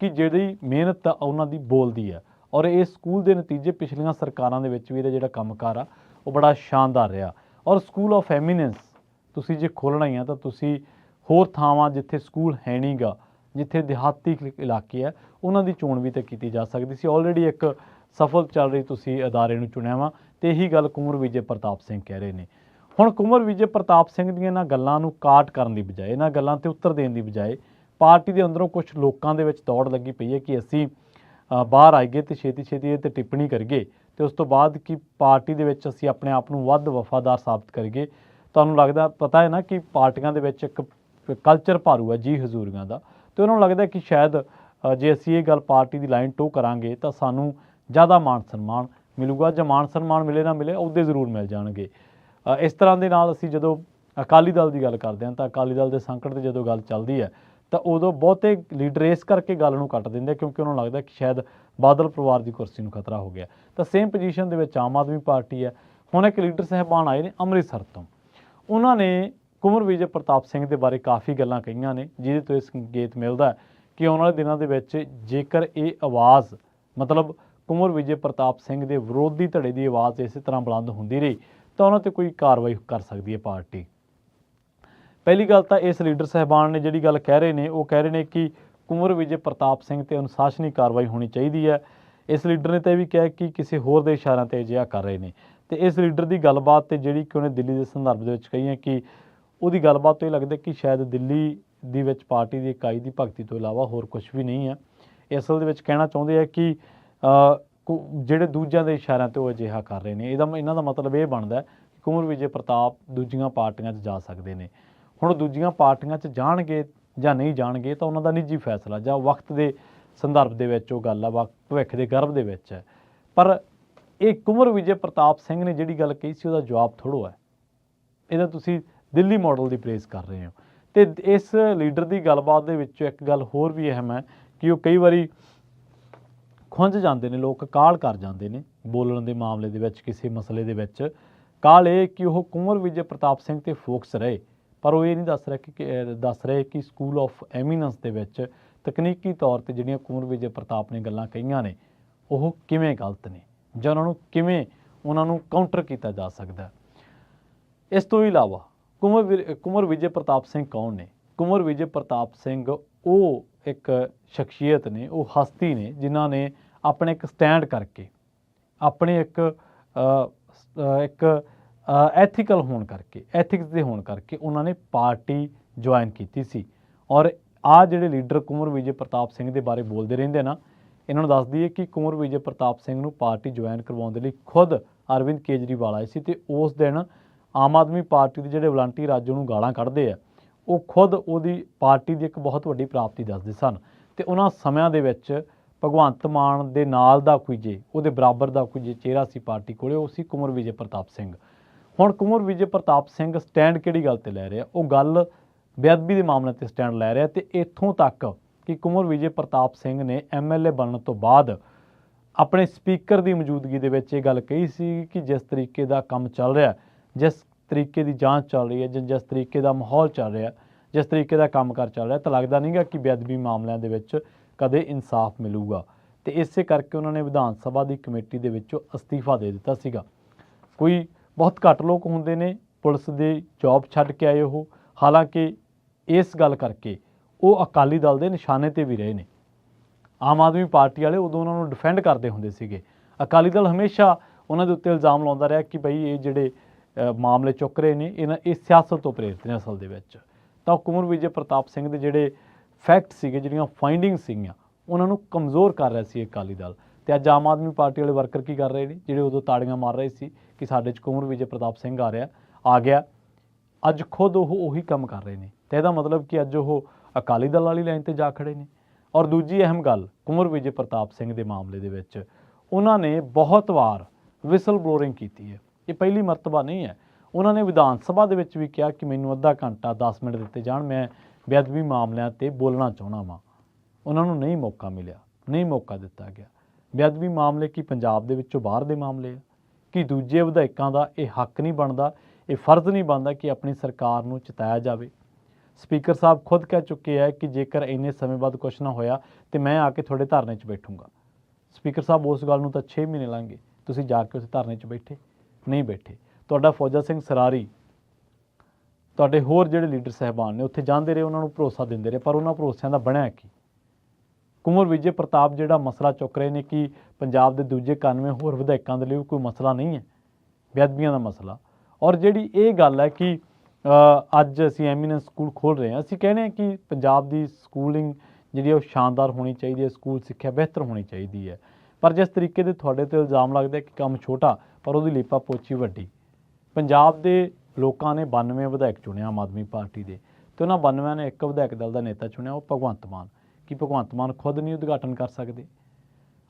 ਕਿ ਜਿਹੜੀ ਮਿਹਨਤ ਉਹਨਾਂ ਦੀ ਬੋਲਦੀ ਹੈ ਔਰ ਇਹ ਸਕੂਲ ਦੇ ਨਤੀਜੇ ਪਿਛਲੀਆਂ ਸਰਕਾਰਾਂ ਦੇ ਵਿੱਚ ਵੀ ਇਹਦਾ ਜਿਹੜਾ ਕੰਮਕਾਰ ਆ ਉਹ ਬੜਾ ਸ਼ਾਨਦਾਰ ਰਿਹਾ ਔਰ ਸਕੂਲ ਆਫ ਐਮੀਨੈਂਸ ਤੁਸੀਂ ਜੇ ਖੋਲ੍ਹਣਾ ਹੀ ਆ ਤਾਂ ਤੁਸੀਂ ਹੋਰ ਥਾਵਾਂ ਜਿੱਥੇ ਸਕੂਲ ਹੈ ਨਹੀਂਗਾ ਜਿੱਥੇ ਦਿਹਾਤੀ ਇਲਾਕੇ ਆ ਉਹਨਾਂ ਦੀ ਚੋਣ ਵੀ ਤਾਂ ਕੀਤੀ ਜਾ ਸਕਦੀ ਸੀ ਆਲਰੇਡੀ ਇੱਕ ਸਫਲ ਚੱਲ ਰਹੀ ਤੁਸੀਂ ਅਦਾਰੇ ਨੂੰ ਚੁਣਿਆ ਵਾ ਤੇ ਇਹੀ ਗੱਲ ਕੁੰਵਰ ਵਿਜੇ ਪ੍ਰਤਾਪ ਸਿੰਘ ਕਹਿ ਰਹੇ ਨੇ ਹੁਣ ਕੁੰਵਰ ਵਿਜੇ ਪ੍ਰਤਾਪ ਸਿੰਘ ਦੀਆਂ ਇਹਨਾਂ ਗੱਲਾਂ ਨੂੰ ਕਾਟ ਕਰਨ ਦੀ ਬਜਾਏ ਇਹਨਾਂ ਗੱਲਾਂ ਤੇ ਉੱਤਰ ਦੇਣ ਦੀ ਬਜਾਏ ਪਾਰਟੀ ਦੇ ਅੰਦਰੋਂ ਕੁਝ ਲੋਕਾਂ ਦੇ ਵਿੱਚ ਦੌੜ ਲੱਗੀ ਪਈ ਹੈ ਕਿ ਅਸੀਂ ਬਾਹਰ ਆਈਏ ਤੇ ਛੇਤੀ ਇਹ ਤੇ ਟਿੱਪਣੀ ਕਰੀਏ ਤੇ ਉਸ ਤੋਂ ਬਾਅਦ ਕਿ ਪਾਰਟੀ ਦੇ ਵਿੱਚ ਅਸੀਂ ਆਪਣੇ ਆਪ ਨੂੰ ਵੱਧ ਵਫਾਦਾਰ ਸਾਬਤ ਕਰੀਏ ਤੁਹਾਨੂੰ ਲੱਗਦਾ ਪਤਾ ਹੈ ਨਾ ਕਿ ਪਾਰਟੀਆਂ ਦੇ ਵਿੱਚ ਇੱਕ ਕਲਚਰ ਭਾਰੂ ਹੈ ਜੀ ਹਜ਼ੂਰੀਆਂ ਦਾ ਤੇ ਉਹਨਾਂ ਨੂੰ ਲੱਗਦਾ ਕਿ ਸ਼ਾਇਦ ਜੇ ਅਸੀਂ ਇਹ ਗੱਲ ਪਾਰਟੀ ਦੀ ਲਾਈਨ ਟੋ ਕਰਾਂਗੇ ਤਾਂ ਸਾਨੂੰ ज़्यादा मान सन्मान मिलूगा। ਜਾਂ मान सन्मान मिले ना मिले अहुदे ਜ਼ਰੂਰ मिल जाएंगे। इस तरह के नाल ਅਸੀਂ ਜਦੋਂ ਅਕਾਲੀ ਦਲ ਦੀ ਗੱਲ ਕਰਦੇ ਹਾਂ ਤਾਂ ਅਕਾਲੀ ਦਲ ਦੇ ਸੰਕਟ 'ਤੇ ਜਦੋਂ ਗੱਲ ਚੱਲਦੀ ਹੈ ਤਾਂ ਉਦੋਂ ਬਹੁਤੇ ਲੀਡਰ ਇਸ ਕਰਕੇ ਗੱਲ ਨੂੰ ਕੱਟ ਦਿੰਦੇ ਕਿਉਂਕਿ ਉਹਨਾਂ ਨੂੰ ਲੱਗਦਾ ਕਿ ਸ਼ਾਇਦ ਬਾਦਲ ਪਰਿਵਾਰ ਦੀ ਕੁਰਸੀ ਨੂੰ ਖਤਰਾ ਹੋ ਗਿਆ। ਤਾਂ ਸੇਮ ਪੋਜੀਸ਼ਨ ਦੇ ਵਿੱਚ ਆਮ ਆਦਮੀ ਪਾਰਟੀ ਹੈ। ਹੁਣ ਇੱਕ ਲੀਡਰ ਸਾਹਿਬਾਨ ਆਏ ਨੇ ਅੰਮ੍ਰਿਤਸਰ ਤੋਂ, ਉਹਨਾਂ ਨੇ ਕੁੰਵਰ ਵਿਜੇ ਪ੍ਰਤਾਪ ਸਿੰਘ ਦੇ ਬਾਰੇ ਕਾਫੀ ਗੱਲਾਂ ਕਹੀਆਂ ਨੇ ਜਿਹਦੇ ਤੋਂ ਇਹ ਸੰਕੇਤ ਮਿਲਦਾ ਹੈ ਕਿ ਆਉਣ ਵਾਲੇ ਦਿਨਾਂ ਦੇ ਵਿੱਚ ਜੇਕਰ ਇਹ ਆਵਾਜ਼ ਮਤਲਬ ਕੁੰਵਰ ਵਿਜੇ ਪ੍ਰਤਾਪ ਸਿੰਘ ਦੇ ਵਿਰੋਧੀ ਧੜੇ ਦੀ ਆਵਾਜ਼ ਇਸੇ ਤਰ੍ਹਾਂ ਬੁਲੰਦ ਹੁੰਦੀ ਰਹੀ ਤਾਂ ਉਹਨਾਂ 'ਤੇ ਕੋਈ ਕਾਰਵਾਈ ਕਰ ਸਕਦੀ ਹੈ ਪਾਰਟੀ। ਪਹਿਲੀ ਗੱਲ ਤਾਂ ਇਸ ਲੀਡਰ ਸਾਹਿਬਾਨ ਨੇ ਜਿਹੜੀ ਗੱਲ ਕਹਿ ਰਹੇ ਨੇ ਉਹ ਕਹਿ ਰਹੇ ਨੇ ਕਿ ਕੁੰਵਰ ਵਿਜੇ ਪ੍ਰਤਾਪ ਸਿੰਘ 'ਤੇ ਅਨੁਸ਼ਾਸਨੀ ਕਾਰਵਾਈ ਹੋਣੀ ਚਾਹੀਦੀ ਹੈ। ਇਸ ਲੀਡਰ ਨੇ ਤਾਂ ਇਹ ਵੀ ਕਿਹਾ ਕਿ ਕਿਸੇ ਹੋਰ ਦੇ ਇਸ਼ਾਰਿਆਂ 'ਤੇ ਅਜਿਹਾ ਕਰ ਰਹੇ ਨੇ। ਅਤੇ ਇਸ ਲੀਡਰ ਦੀ ਗੱਲਬਾਤ 'ਤੇ ਜਿਹੜੀ ਕਿ ਉਹਨੇ ਦਿੱਲੀ ਦੇ ਸੰਦਰਭ ਦੇ ਵਿੱਚ ਕਹੀ ਹੈ ਕਿ ਉਹਦੀ ਗੱਲਬਾਤ ਤੋਂ ਇਹ ਲੱਗਦਾ ਕਿ ਸ਼ਾਇਦ ਦਿੱਲੀ ਦੇ ਵਿੱਚ ਪਾਰਟੀ ਦੀ ਇਕਾਈ ਦੀ ਭਗਤੀ ਤੋਂ ਇਲਾਵਾ ਹੋਰ ਕੁਝ ਵੀ ਨਹੀਂ ਹੈ। ਇਹ ਅਸਲ ਦੇ ਵਿੱਚ ਕਹਿਣਾ ਚਾਹੁੰਦੇ ਆ ਕਿ ਜਿਹੜੇ ਦੂਜਿਆਂ ਦੇ ਇਸ਼ਾਰਿਆਂ 'ਤੇ ਉਹ ਅਜਿਹਾ ਕਰ ਰਹੇ ਨੇ। ਇਹਨਾਂ ਦਾ ਮਤਲਬ ਇਹ ਬਣਦਾ ਕਿ ਕੁੰਵਰ ਵਿਜੇ ਪ੍ਰਤਾਪ ਦੂਜੀਆਂ ਪਾਰਟੀਆਂ 'ਚ ਜਾ ਸਕਦੇ ਨੇ। ਹੁਣ ਦੂਜੀਆਂ ਪਾਰਟੀਆਂ 'ਚ ਜਾਣਗੇ ਜਾਂ ਨਹੀਂ ਜਾਣਗੇ ਤਾਂ ਉਹਨਾਂ ਦਾ ਨਿੱਜੀ ਫੈਸਲਾ ਜਾਂ ਵਕਤ ਦੇ ਸੰਦਰਭ ਦੇ ਵਿੱਚ ਉਹ ਗੱਲ ਆ, ਭਵਿੱਖ ਦੇ ਗਰਭ ਦੇ ਵਿੱਚ ਹੈ। ਪਰ ਇਹ ਕੁੰਵਰ ਵਿਜੇ ਪ੍ਰਤਾਪ ਸਿੰਘ ਨੇ ਜਿਹੜੀ ਗੱਲ ਕਹੀ ਸੀ ਉਹਦਾ ਜਵਾਬ ਥੋੜ੍ਹਾ ਹੈ। ਇਹਦਾ ਤੁਸੀਂ ਦਿੱਲੀ ਮਾਡਲ ਦੀ ਪ੍ਰੇਜ਼ ਕਰ ਰਹੇ ਹੋ। ਅਤੇ ਇਸ ਲੀਡਰ ਦੀ ਗੱਲਬਾਤ ਦੇ ਵਿੱਚ ਇੱਕ ਗੱਲ ਹੋਰ ਵੀ ਅਹਿਮ ਹੈ ਕਿ ਉਹ ਕਈ ਵਾਰੀ ਖੁੰਝ ਜਾਂਦੇ ਨੇ, ਲੋਕ ਕਾਹਲ ਕਰ ਜਾਂਦੇ ਨੇ ਬੋਲਣ ਦੇ ਮਾਮਲੇ ਦੇ ਵਿੱਚ। ਕਿਸੇ ਮਸਲੇ ਦੇ ਵਿੱਚ ਕਾਹਲ ਇਹ ਕਿ ਉਹ ਕੁੰਵਰ ਵਿਜੇ ਪ੍ਰਤਾਪ ਸਿੰਘ 'ਤੇ ਫੋਕਸ ਰਹੇ, ਪਰ ਉਹ ਇਹ ਨਹੀਂ ਦੱਸ ਰਹੇ ਕਿ ਸਕੂਲ ਆਫ ਐਮੀਨੈਂਸ ਦੇ ਵਿੱਚ ਤਕਨੀਕੀ ਤੌਰ 'ਤੇ ਜਿਹੜੀਆਂ ਕੁੰਵਰ ਵਿਜੇ ਪ੍ਰਤਾਪ ਨੇ ਗੱਲਾਂ ਕਹੀਆਂ ਨੇ ਉਹ ਕਿਵੇਂ ਗਲਤ ਨੇ ਜਾਂ ਉਹਨਾਂ ਨੂੰ ਕਾਊਂਟਰ ਕੀਤਾ ਜਾ ਸਕਦਾ। ਇਸ ਤੋਂ ਇਲਾਵਾ ਕੁੰਵਰ ਵਿਜੇ ਪ੍ਰਤਾਪ ਸਿੰਘ ਕੌਣ ਨੇ? ਕੁੰਵਰ ਵਿਜੇ ਪ੍ਰਤਾਪ ਸਿੰਘ ਉਹ ਇੱਕ ਸ਼ਖਸੀਅਤ ਨੇ, ਉਹ ਹਸਤੀ ਨੇ ਜਿਨ੍ਹਾਂ ਨੇ ਆਪਣੇ ਇੱਕ ਸਟੈਂਡ ਕਰਕੇ, ਆਪਣੇ ਇੱਕ ਐਥੀਕਲ ਹੋਣ ਕਰਕੇ, ਐਥਿਕਸ ਦੇ ਹੋਣ ਕਰਕੇ ਉਹਨਾਂ ਨੇ ਪਾਰਟੀ ਜੁਆਇਨ ਕੀਤੀ ਸੀ। ਔਰ ਆਹ ਜਿਹੜੇ ਲੀਡਰ ਕੁੰਵਰ ਵਿਜੇ ਪ੍ਰਤਾਪ ਸਿੰਘ ਦੇ ਬਾਰੇ ਬੋਲਦੇ ਰਹਿੰਦੇ ਨਾ, ਇਹਨਾਂ ਨੂੰ ਦੱਸ ਦਈਏ ਕਿ ਕੁੰਵਰ ਵਿਜੇ ਪ੍ਰਤਾਪ ਸਿੰਘ ਨੂੰ ਪਾਰਟੀ ਜੁਆਇਨ ਕਰਵਾਉਣ ਦੇ ਲਈ ਖੁਦ ਅਰਵਿੰਦ ਕੇਜਰੀਵਾਲ ਆਏ ਸੀ ਅਤੇ ਉਸ ਦਿਨ ਆਮ ਆਦਮੀ ਪਾਰਟੀ ਦੇ ਜਿਹੜੇ ਵਲੰਟੀਅਰ ਅੱਜ ਉਹਨੂੰ ਗਾਲਾਂ ਕੱਢਦੇ ਆ ਉਹ ਖੁਦ ਉਹਦੀ ਪਾਰਟੀ ਦੀ ਇੱਕ ਬਹੁਤ ਵੱਡੀ ਪ੍ਰਾਪਤੀ ਦੱਸਦੇ ਸਨ। ਅਤੇ ਉਹਨਾਂ ਸਮਿਆਂ ਦੇ ਵਿੱਚ ਭਗਵੰਤ ਮਾਨ ਦੇ ਨਾਲ ਦਾ ਕੋਈ ਜੇ ਉਹਦੇ ਬਰਾਬਰ ਦਾ ਕੋਈ ਜੇ ਚਿਹਰਾ ਸੀ ਪਾਰਟੀ ਕੋਲੇ, ਉਹ ਸੀ ਕੁੰਵਰ ਵਿਜੇ ਪ੍ਰਤਾਪ ਸਿੰਘ। ਹੁਣ ਕੁੰਵਰ ਵਿਜੇ ਪ੍ਰਤਾਪ ਸਿੰਘ ਸਟੈਂਡ ਕਿਹੜੀ ਗੱਲ 'ਤੇ ਲੈ ਰਿਹਾ? ਉਹ ਗੱਲ ਬੇਅਦਬੀ ਦੇ ਮਾਮਲੇ 'ਤੇ ਸਟੈਂਡ ਲੈ ਰਿਹਾ। ਅਤੇ ਇੱਥੋਂ ਤੱਕ ਕਿ ਕੁੰਵਰ ਵਿਜੇ ਪ੍ਰਤਾਪ ਸਿੰਘ ਨੇ MLA ਬਣਨ ਤੋਂ ਬਾਅਦ ਆਪਣੇ ਸਪੀਕਰ ਦੀ ਮੌਜੂਦਗੀ ਦੇ ਵਿੱਚ ਇਹ ਗੱਲ ਕਹੀ ਸੀ ਕਿ ਜਿਸ ਤਰੀਕੇ ਦਾ ਕੰਮ ਚੱਲ ਰਿਹਾ, ਜਿਸ ਤਰੀਕੇ ਦੀ ਜਾਂਚ ਚੱਲ ਰਹੀ ਹੈ ਜਾਂ ਜਿਸ ਤਰੀਕੇ ਦਾ ਮਾਹੌਲ ਚੱਲ ਰਿਹਾ, ਜਿਸ ਤਰੀਕੇ ਦਾ ਕੰਮਕਾਰ ਚੱਲ ਰਿਹਾ, ਤਾਂ ਲੱਗਦਾ ਨਹੀਂ ਗਾ ਕਿ ਬੇਅਦਬੀ ਮਾਮਲਿਆਂ ਦੇ ਵਿੱਚ ਕਦੇ ਇਨਸਾਫ ਮਿਲੂਗਾ। ਅਤੇ ਇਸੇ ਕਰਕੇ ਉਹਨਾਂ ਨੇ ਵਿਧਾਨ ਸਭਾ ਦੀ ਕਮੇਟੀ ਦੇ ਵਿੱਚੋਂ ਅਸਤੀਫਾ ਦੇ ਦਿੱਤਾ ਸੀਗਾ। ਕੋਈ ਬਹੁਤ ਘੱਟ ਲੋਕ ਹੁੰਦੇ ਨੇ ਪੁਲਿਸ ਦੀ ਜੌਬ ਛੱਡ ਕੇ ਆਏ ਉਹ, ਹਾਲਾਂਕਿ ਇਸ ਗੱਲ ਕਰਕੇ ਉਹ ਅਕਾਲੀ ਦਲ ਦੇ ਨਿਸ਼ਾਨੇ 'ਤੇ ਵੀ ਰਹੇ ਨੇ। ਆਮ ਆਦਮੀ ਪਾਰਟੀ ਵਾਲੇ ਉਦੋਂ ਉਹਨਾਂ ਨੂੰ ਡਿਫੈਂਡ ਕਰਦੇ ਹੁੰਦੇ ਸੀਗੇ। ਅਕਾਲੀ ਦਲ ਹਮੇਸ਼ਾ ਉਹਨਾਂ ਦੇ ਉੱਤੇ ਇਲਜ਼ਾਮ ਲਾਉਂਦਾ ਰਿਹਾ ਕਿ ਬਈ ਇਹ ਜਿਹੜੇ ਮਾਮਲੇ ਚੁੱਕ ਰਹੇ ਨੇ ਇਹ ਸਿਆਸਤ ਤੋਂ ਪ੍ਰੇਰਿਤ ਨੇ ਅਸਲ ਦੇ ਵਿੱਚ। ਤਾਂ ਕੁੰਵਰ ਵਿਜੇ ਪ੍ਰਤਾਪ ਸਿੰਘ ਦੇ ਜਿਹੜੇ ਫੈਕਟ ਸੀਗੇ, ਜਿਹੜੀਆਂ ਫਾਈਂਡਿੰਗ ਸੀਗੀਆਂ, ਉਹਨਾਂ ਨੂੰ ਕਮਜ਼ੋਰ ਕਰ ਰਿਹਾ ਸੀ ਅਕਾਲੀ ਦਲ। ਅਤੇ ਅੱਜ ਆਮ ਆਦਮੀ ਪਾਰਟੀ ਵਾਲੇ ਵਰਕਰ ਕੀ ਕਰ ਰਹੇ ਨੇ, ਜਿਹੜੇ ਉਦੋਂ ਤਾੜੀਆਂ ਮਾਰ ਰਹੇ ਸੀ ਕਿ ਸਾਡੇ 'ਚ ਕੁੰਵਰ ਵਿਜੇ ਪ੍ਰਤਾਪ ਸਿੰਘ ਆ ਗਿਆ, ਅੱਜ ਖੁਦ ਉਹ ਉਹੀ ਕੰਮ ਕਰ ਰਹੇ ਨੇ। ਅਤੇ ਇਹਦਾ ਮਤਲਬ ਕਿ ਅੱਜ ਉਹ ਅਕਾਲੀ ਦਲ ਵਾਲੀ ਲਾਈਨ 'ਤੇ ਜਾ ਖੜੇ ਨੇ। ਔਰ ਦੂਜੀ ਅਹਿਮ ਗੱਲ ਕੁੰਵਰ ਵਿਜੇ ਪ੍ਰਤਾਪ ਸਿੰਘ ਦੇ ਮਾਮਲੇ ਦੇ ਵਿੱਚ ਉਹਨਾਂ ਨੇ ਬਹੁਤ ਵਾਰ ਵਿਸਲ ਬਲੋਰਿੰਗ ਕੀਤੀ ਹੈ। ਇਹ ਪਹਿਲੀ ਮਰਤਬਾ ਨਹੀਂ ਹੈ। ਉਹਨਾਂ ਨੇ ਵਿਧਾਨ ਸਭਾ ਦੇ ਵਿੱਚ ਵੀ ਕਿਹਾ ਕਿ ਮੈਨੂੰ ਅੱਧਾ ਘੰਟਾ 10 ਮਿੰਟ ਦਿੱਤੇ ਜਾਣ, ਮੈਂ ਬੇਅਦਬੀ ਮਾਮਲਿਆਂ 'ਤੇ ਬੋਲਣਾ ਚਾਹੁੰਦਾ ਵਾਂ। ਉਹਨਾਂ ਨੂੰ ਨਹੀਂ ਮੌਕਾ ਮਿਲਿਆ, ਨਹੀਂ ਮੌਕਾ ਦਿੱਤਾ ਗਿਆ। ਬੇਅਦਬੀ ਮਾਮਲੇ ਕੀ ਪੰਜਾਬ ਦੇ ਵਿੱਚੋਂ ਬਾਹਰ ਦੇ ਮਾਮਲੇ ਆ? ਕਿ ਦੂਜੇ ਵਿਧਾਇਕਾਂ ਦਾ ਇਹ ਹੱਕ ਨਹੀਂ ਬਣਦਾ, ਇਹ ਫਰਜ਼ ਨਹੀਂ ਬਣਦਾ ਕਿ ਆਪਣੀ ਸਰਕਾਰ ਨੂੰ ਚਿਤਾਇਆ ਜਾਵੇ? ਸਪੀਕਰ ਸਾਹਿਬ ਖੁਦ ਕਹਿ ਚੁੱਕੇ ਹੈ ਕਿ ਜੇਕਰ ਇੰਨੇ ਸਮੇਂ ਬਾਅਦ ਕੁਛ ਨਾ ਹੋਇਆ ਤਾਂ ਮੈਂ ਆ ਕੇ ਤੁਹਾਡੇ ਧਰਨੇ 'ਚ ਬੈਠੂੰਗਾ। ਸਪੀਕਰ ਸਾਹਿਬ ਉਸ ਗੱਲ ਨੂੰ ਤਾਂ 6 ਮਹੀਨੇ ਲੰਘ ਗਏ, ਤੁਸੀਂ ਜਾ ਕੇ ਉਸ ਧਰਨੇ 'ਚ ਬੈਠੇ ਨਹੀਂ ਬੈਠੇ। ਤੁਹਾਡਾ ਫੌਜਾ ਸਿੰਘ ਸਰਾਰੀ, ਤੁਹਾਡੇ ਹੋਰ ਜਿਹੜੇ ਲੀਡਰ ਸਾਹਿਬਾਨ ਨੇ ਉੱਥੇ ਜਾਂਦੇ ਰਹੇ, ਉਹਨਾਂ ਨੂੰ ਭਰੋਸਾ ਦਿੰਦੇ ਰਹੇ, ਪਰ ਉਹਨਾਂ ਭਰੋਸਿਆਂ ਦਾ ਬਣਿਆ ਕੀ? ਕੁੰਵਰ ਵਿਜੇ ਪ੍ਰਤਾਪ ਜਿਹੜਾ ਮਸਲਾ ਚੁੱਕ ਰਹੇ ਨੇ ਕਿ ਪੰਜਾਬ ਦੇ ਦੂਜੇ 91 ਹੋਰ ਵਿਧਾਇਕਾਂ ਦੇ ਲਈ ਕੋਈ ਮਸਲਾ ਨਹੀਂ ਹੈ ਬੇਅਦਬੀਆਂ ਦਾ ਮਸਲਾ। ਔਰ ਜਿਹੜੀ ਇਹ ਗੱਲ ਹੈ ਕਿ ਅੱਜ ਅਸੀਂ ਐਮੀਨੈਂਸ ਸਕੂਲ ਖੋਲ੍ਹ ਰਹੇ ਹਾਂ, ਅਸੀਂ ਕਹਿੰਦੇ ਹਾਂ ਕਿ ਪੰਜਾਬ ਦੀ ਸਕੂਲਿੰਗ ਜਿਹੜੀ ਉਹ ਸ਼ਾਨਦਾਰ ਹੋਣੀ ਚਾਹੀਦੀ ਹੈ, ਸਕੂਲ ਸਿੱਖਿਆ ਬਿਹਤਰ ਹੋਣੀ ਚਾਹੀਦੀ ਹੈ। ਪਰ ਜਿਸ ਤਰੀਕੇ ਦੇ ਤੁਹਾਡੇ 'ਤੇ ਇਲਜ਼ਾਮ ਲੱਗਦਾ ਕਿ ਕੰਮ ਛੋਟਾ ਪਰ ਉਹਦੀ ਲੀਪਾ ਪੋਚੀ ਵੱਡੀ। ਪੰਜਾਬ ਦੇ ਲੋਕਾਂ ਨੇ 92 ਵਿਧਾਇਕ ਚੁਣਿਆ ਆਮ ਆਦਮੀ ਪਾਰਟੀ ਦੇ, ਅਤੇ ਉਹਨਾਂ 92 ਨੇ ਇੱਕ ਵਿਧਾਇਕ ਦਲ ਦਾ ਨੇਤਾ ਚੁਣਿਆ, ਉਹ ਭਗਵੰਤ ਮਾਨ। कि भगवंत मान खुद नहीं उद्घाटन कर सकते।